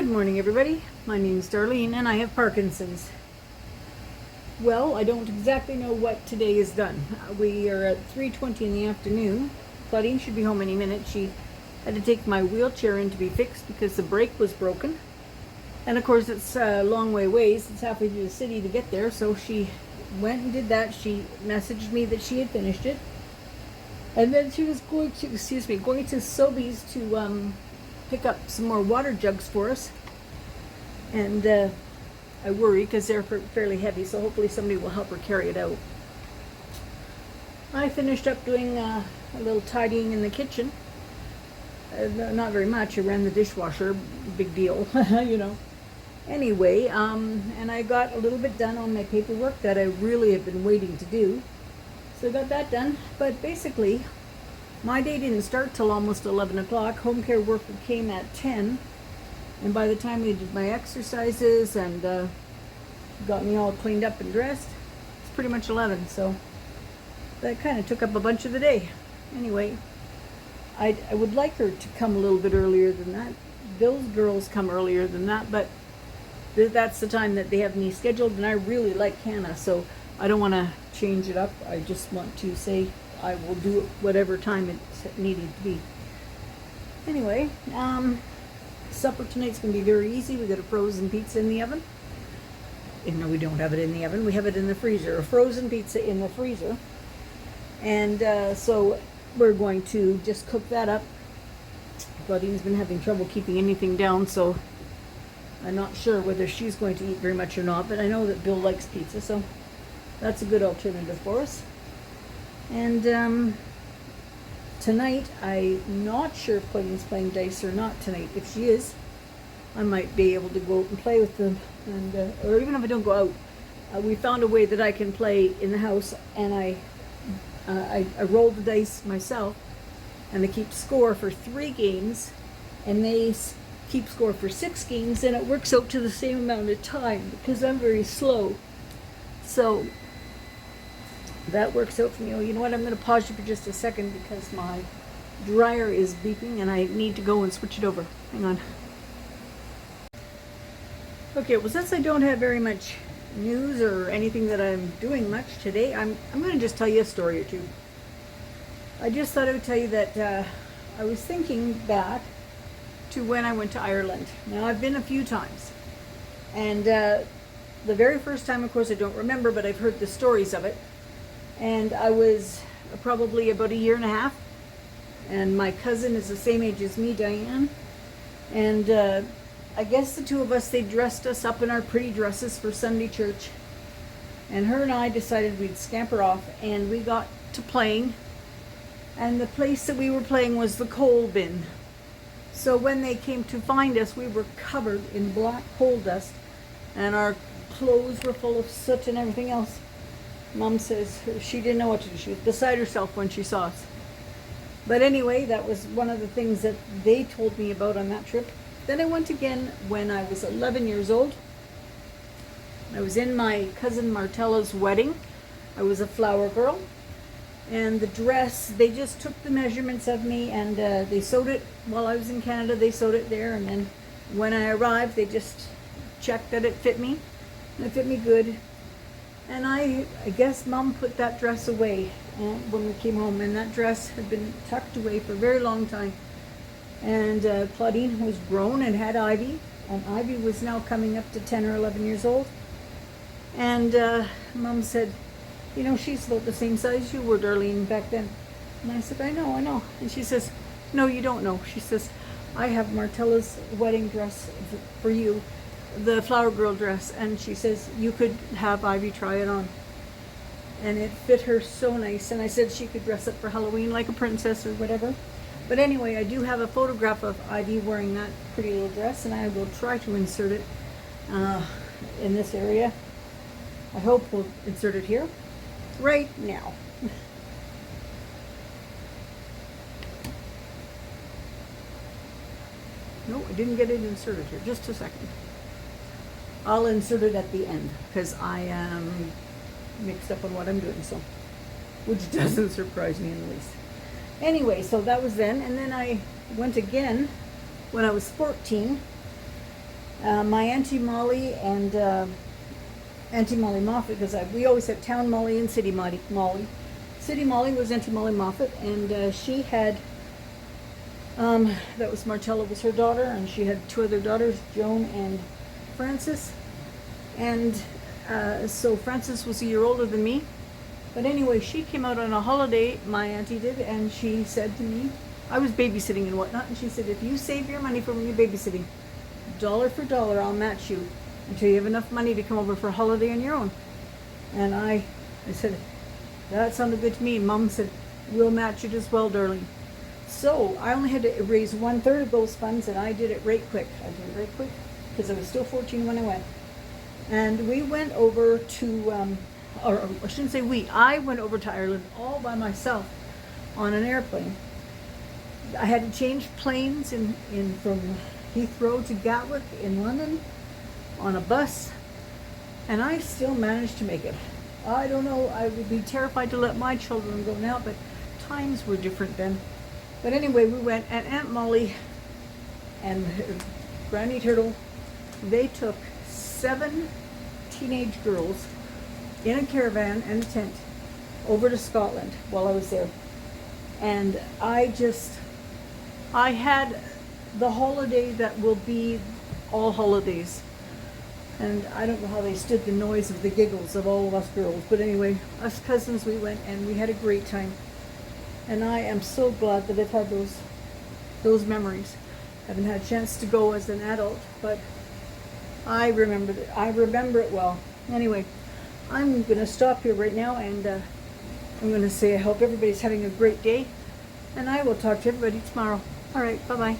Good morning, everybody. My name is Darlene, and I have Parkinson's. Well, I don't exactly know what today is done. We are at 3:20 in the afternoon. Claudine should be home any minute. She had to take my wheelchair in to be fixed because the brake was broken. And of course, it's a long way away. It's halfway through the city to get there. So she went and did that. She messaged me that she had finished it. And then she was going to Sobeys to pick up some more water jugs for us. And I worry because they're fairly heavy, so hopefully somebody will help her carry it out. I finished up doing a little tidying in the kitchen. Not very much. I ran the dishwasher. Big deal, you know. Anyway, and I got a little bit done on my paperwork that I really have been waiting to do. So I got that done. But basically, my day didn't start till almost 11 o'clock. Home care worker came at 10. And by the time we did my exercises and got me all cleaned up and dressed, it's pretty much 11. So that kind of took up a bunch of the day. Anyway, I would like her to come a little bit earlier than that. Those girls come earlier than that, but that's the time that they have me scheduled, and I really like Hannah, so I don't want to change it up. I just want to say I will do it whatever time it's needed to be. Anyway, supper tonight's going to be very easy. We got a frozen pizza in the oven. No, we don't have it in the oven. We have it in the freezer. A frozen pizza in the freezer. And so we're going to just cook that up. Claudine's been having trouble keeping anything down, so I'm not sure whether she's going to eat very much or not, but I know that Bill likes pizza, so that's a good alternative for us. And tonight, I'm not sure if Claudine's playing dice or not tonight. If she is, I might be able to go out and play with them, and or even if I don't go out, we found a way that I can play in the house, and I roll the dice myself, and they keep score for 3 games, and they keep score for 6 games, and it works out to the same amount of time because I'm very slow. So that works out for me. Oh, you know what? I'm going to pause you for just a second because my dryer is beeping and I need to go and switch it over. Hang on. Okay, well, since I don't have very much news or anything that I'm doing much today, I'm going to just tell you a story or two. I just thought I would tell you that I was thinking back to when I went to Ireland. Now, I've been a few times. And the very first time, of course, I don't remember, but I've heard the stories of it. And I was probably about 1.5 years. And my cousin is the same age as me, Diane. And I guess the two of us, they dressed us up in our pretty dresses for Sunday church. And her and I decided we'd scamper off, and we got to playing. And the place that we were playing was the coal bin. So when they came to find us, we were covered in black coal dust, and our clothes were full of soot and everything else. Mom says she didn't know what to do. She was beside herself when she saw us. But anyway, that was one of the things that they told me about on that trip. Then I went again when I was 11 years old. I was in my cousin Martella's wedding. I was a flower girl. And the dress, they just took the measurements of me, and they sewed it while I was in Canada. They sewed it there, and then when I arrived, they just checked that it fit me. And it fit me good. And I guess Mom put that dress away when we came home, and that dress had been tucked away for a very long time. And Claudine was grown and had Ivy, and Ivy was now coming up to 10 or 11 years old. And Mom said, you know, she's about the same size you were, Darlene, back then. And I said, I know. And she says, no, you don't know. She says, I have Martella's wedding dress for you, the flower girl dress. And she says, you could have Ivy try it on. And it fit her so nice. And I said she could dress up for Halloween like a princess or whatever. But anyway, I do have a photograph of Ivy wearing that pretty little dress, and I will try to insert it in this area. I hope we'll insert it here right now. No, I didn't get it inserted here. Just a second. I'll insert it at the end because I am mixed up on what I'm doing, so which doesn't surprise me in the least. Anyway, so that was then, and then I went again when I was 14, My Auntie Molly and Auntie Molly Moffat, because we always had Town Molly and City Molly. City Molly was Auntie Molly Moffat, and she had, that was Marcella was her daughter, and she had two other daughters, Joan and Frances. And so Frances was a year older than me. But anyway, she came out on a holiday, my auntie did, and she said to me, I was babysitting and whatnot, and she said, if you save your money from your babysitting, dollar for dollar, I'll match you until you have enough money to come over for a holiday on your own. And I said, that sounded good to me. Mom said, we'll match it as well, darling. So I only had to raise 1/3 of those funds, and I did it right quick. Because I was still 14 when I went. And we went over to, or I shouldn't say we, I went over to Ireland all by myself on an airplane. I had to change planes from Heathrow to Gatwick in London on a bus, and I still managed to make it. I don't know, I would be terrified to let my children go now, but times were different then. But anyway, we went, and Aunt Molly and Granny Turtle, they took 7 teenage girls in a caravan and a tent over to Scotland while I was there. And I had the holiday that will be all holidays. And I don't know how they stood the noise of the giggles of all of us girls. But anyway, us cousins, we went and we had a great time. And I am so glad that I've had those memories. I haven't had a chance to go as an adult, but I remember it. I remember it well. Anyway, I'm going to stop here right now, and I'm going to say I hope everybody's having a great day, and I will talk to everybody tomorrow. All right, bye-bye.